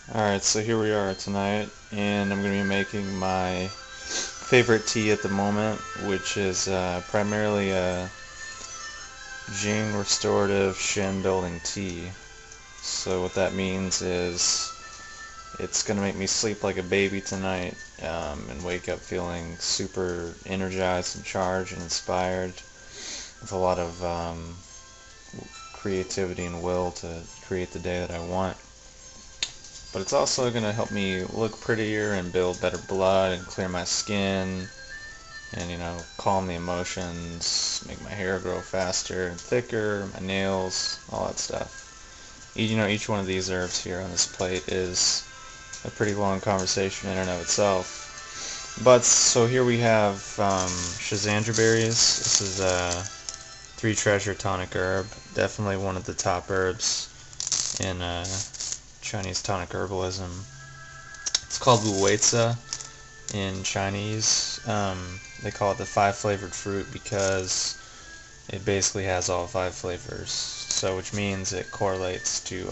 Alright, so here we are tonight, and I'm going to be making my favorite tea at the moment, which is primarily a Jing restorative Shin building tea. So what that means is it's going to make me sleep like a baby tonight, and wake up feeling super energized and charged and inspired with a lot of creativity and will to create the day that I want. But it's also going to help me look prettier and build better blood and clear my skin and, calm the emotions, make my hair grow faster and thicker, my nails, all that stuff. Each one of these herbs here on this plate is a pretty long conversation in and of itself. But, so here we have Schizandra berries. This is a three treasure tonic herb. Definitely one of the top herbs in Chinese tonic herbalism. It's called Wei Zi in Chinese. They call it the five flavored fruit because it basically has all five flavors. So, which means it correlates to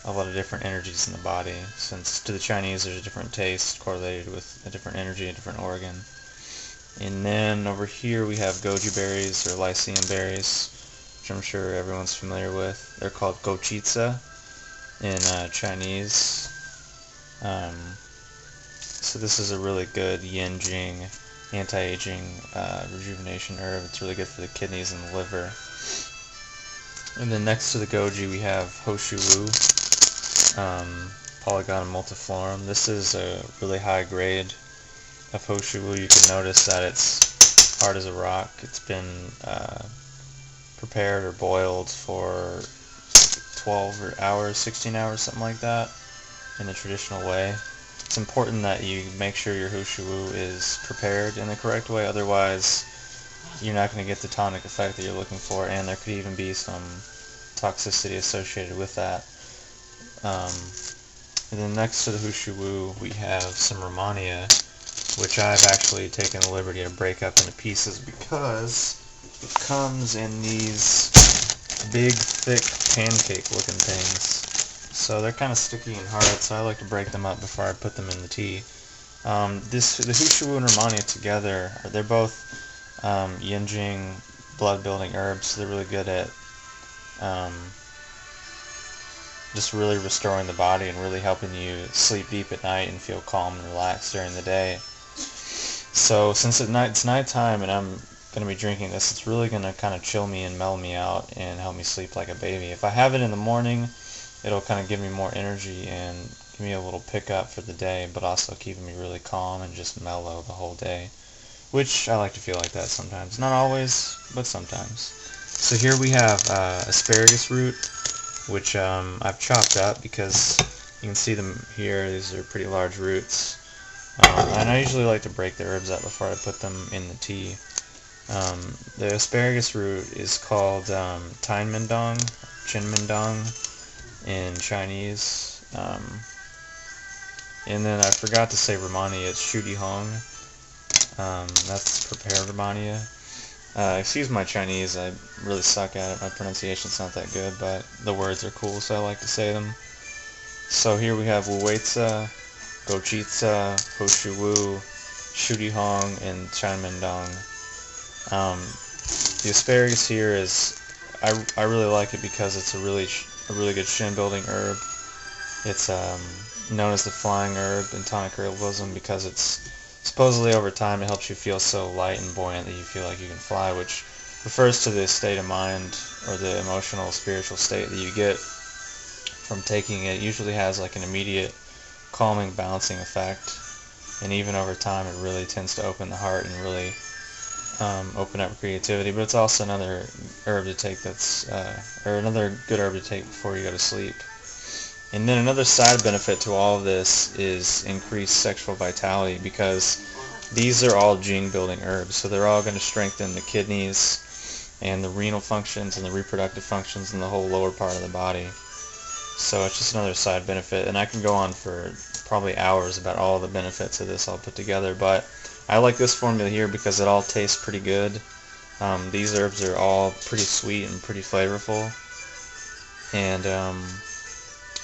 a lot of different energies in the body. Since to the Chinese there's a different taste correlated with a different energy, a different organ. And then over here we have Goji Berries or Lycium berries, which I'm sure everyone's familiar with. They're called Gou Qi Zi in Chinese. So this is a really good yin jing anti-aging rejuvenation herb. It's really good for the kidneys and the liver. And then next to the goji we have Shou Wu, Polygonum multiflorum. This is a really high grade of Shou Wu. You can notice that it's hard as a rock. It's been prepared or boiled for 12 hours, 16 hours, something like that, in the traditional way. It's important that you make sure your Shou Wu is prepared in the correct way, otherwise you're not going to get the tonic effect that you're looking for, and there could even be some toxicity associated with that. And then next to the Shou Wu we have some Romagna, which I've actually taken the liberty to break up into pieces because it comes in these big, thick, pancake-looking things. So they're kind of sticky and hard, so I like to break them up before I put them in the tea. The Shou Wu and Rehmannia together, they're both yin-jing blood-building herbs. So they're really good at just really restoring the body and really helping you sleep deep at night and feel calm and relaxed during the day. So since it's nighttime and I'm going to be drinking this, it's really going to kind of chill me and mellow me out and help me sleep like a baby. If I have it in the morning, it'll kind of give me more energy and give me a little pickup for the day, but also keeping me really calm and just mellow the whole day, which I like to feel like that sometimes. Not always, but sometimes. So here we have asparagus root, which I've chopped up because you can see them here. These are pretty large roots. And I usually like to break the herbs up before I put them in the tea. The asparagus root is called Tian Mindong, Chin Mindong in Chinese. And then I forgot to say Rehmannia, it's Shu Huang. That's prepared Rehmannia. Excuse my Chinese, I really suck at it. My pronunciation's not that good, but the words are cool, so I like to say them. So here we have Wu Wei Zi, Gou Qi Zi, Shou Wu, Shu Huang, and Tian Mindong. The asparagus here is, I really like it because it's a really good shin building herb. It's known as the flying herb in tonic herbalism because it's supposedly over time it helps you feel so light and buoyant that you feel like you can fly, which refers to the state of mind or the emotional, spiritual state that you get from taking it. It usually has like an immediate calming, balancing effect, and even over time it really tends to open the heart and really open up creativity. But it's also another herb to take or another good herb to take before you go to sleep. And then another side benefit to all of this is increased sexual vitality, because these are all gene building herbs, so they're all going to strengthen the kidneys and the renal functions and the reproductive functions and the whole lower part of the body. So it's just another side benefit, and I can go on for probably hours about all the benefits of this all put together, but I like this formula here because it all tastes pretty good. These herbs are all pretty sweet and pretty flavorful, and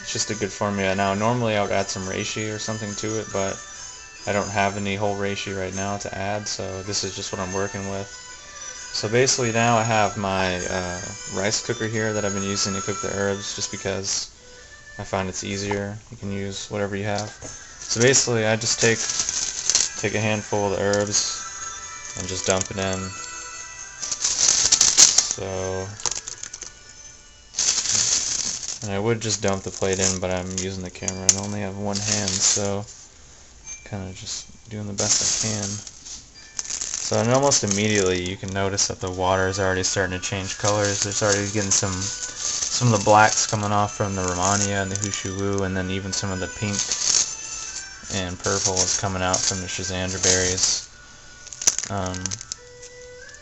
It's just a good formula. Now, normally I would add some reishi or something to it, but I don't have any whole reishi right now to add, so this is just what I'm working with. So basically now I have my rice cooker here that I've been using to cook the herbs just because I find it's easier. You can use whatever you have. So basically I just take a handful of the herbs and just dump it in. So, and I would just dump the plate in, but I'm using the camera and only have one hand, so kind of just doing the best I can. So, and almost immediately you can notice that the water is already starting to change colors. There's already getting some of the blacks coming off from the Rehmannia and the Shou Wu, and then even some of the pink and purple is coming out from the Schizandra berries.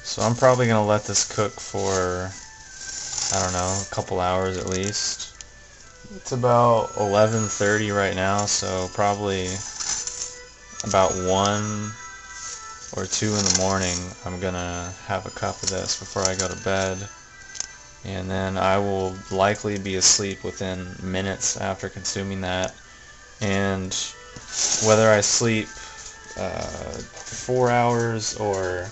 So I'm probably going to let this cook for, I don't know, a couple hours at least. It's about 11:30 right now, so probably about 1 or 2 in the morning I'm going to have a cup of this before I go to bed. And then I will likely be asleep within minutes after consuming that. And whether I sleep 4 hours or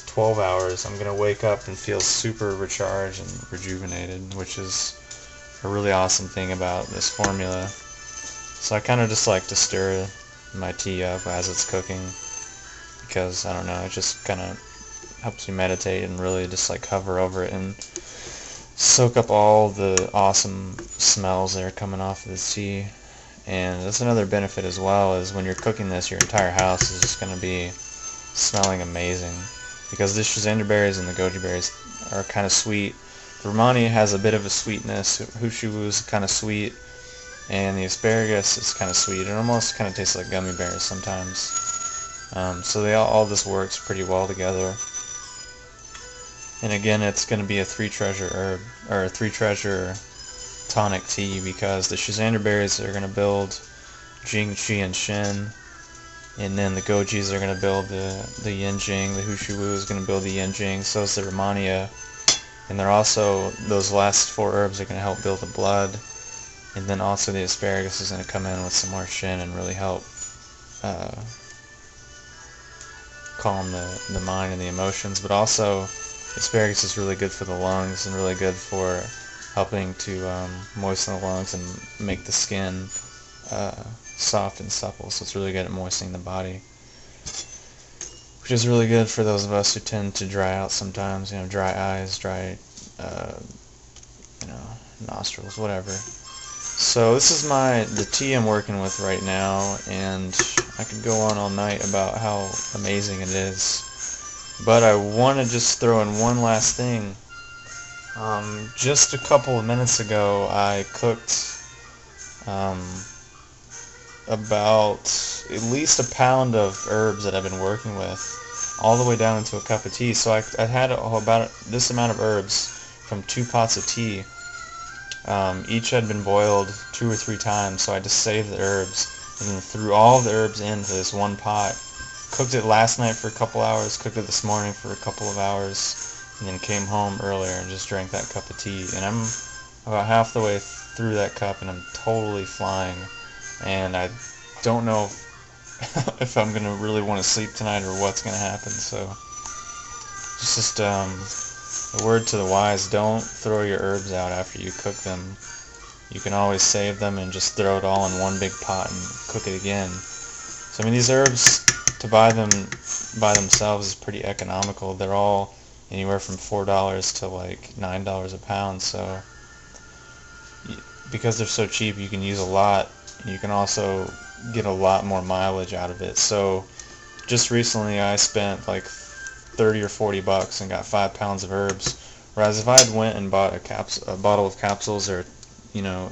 12 hours, I'm going to wake up and feel super recharged and rejuvenated, which is a really awesome thing about this formula. So I kind of just like to stir my tea up as it's cooking because, I don't know, it just kind of helps you meditate and really just like hover over it and soak up all the awesome smells that are coming off of the tea. And that's another benefit as well, is when you're cooking this, your entire house is just going to be smelling amazing. Because the Schizandra berries and the Goji berries are kind of sweet. The Rehmannia has a bit of a sweetness. Shou Wu is kind of sweet. And the asparagus is kind of sweet. It almost kind of tastes like gummy bears sometimes. So all this works pretty well together. And again, it's going to be a 3-treasure herb, or a 3-treasure tonic tea, because the Schizandra berries are going to build Jing, Qi, and Shin. And then the Gojis are going to build the Yin Jing, the Shou Wu is going to build the Yin Jing, so is the Rehmannia. And they're also, those last 4 herbs are going to help build the blood. And then also the asparagus is going to come in with some more Shin and really help calm the mind and the emotions. But also, asparagus is really good for the lungs and really good for helping to moisten the lungs and make the skin soft and supple, so it's really good at moistening the body, which is really good for those of us who tend to dry out sometimes, dry eyes, dry nostrils, whatever. So this is the tea I'm working with right now, and I could go on all night about how amazing it is, but I want to just throw in one last thing. Just a couple of minutes ago I cooked about at least a pound of herbs that I've been working with all the way down into a cup of tea. So I had about this amount of herbs from 2 pots of tea. Each had been boiled 2 or 3 times, so I just saved the herbs and then threw all the herbs into this one pot. Cooked it last night for a couple hours, cooked it this morning for a couple of hours, and then came home earlier and just drank that cup of tea. And I'm about half the way through that cup and I'm totally flying. And I don't know if I'm going to really want to sleep tonight or what's going to happen. So just a word to the wise, don't throw your herbs out after you cook them. You can always save them and just throw it all in one big pot and cook it again. So I mean, these herbs, to buy them by themselves is pretty economical. They're all anywhere from $4 to like $9 a pound. So because they're so cheap, you can use a lot. You can also get a lot more mileage out of it. So just recently I spent like 30 or 40 bucks and got 5 pounds of herbs, whereas if I had went and bought a bottle of capsules or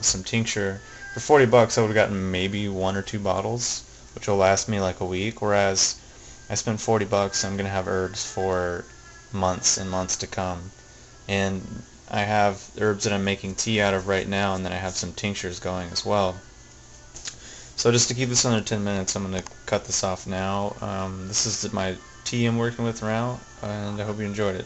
some tincture for 40 bucks, I would have gotten maybe 1 or 2 bottles, which will last me like a week, whereas I spent 40 bucks and I'm gonna have herbs for months and months to come. And I have herbs that I'm making tea out of right now, and then I have some tinctures going as well. So just to keep this under 10 minutes, I'm going to cut this off now. This is my tea I'm working with now, and I hope you enjoyed it.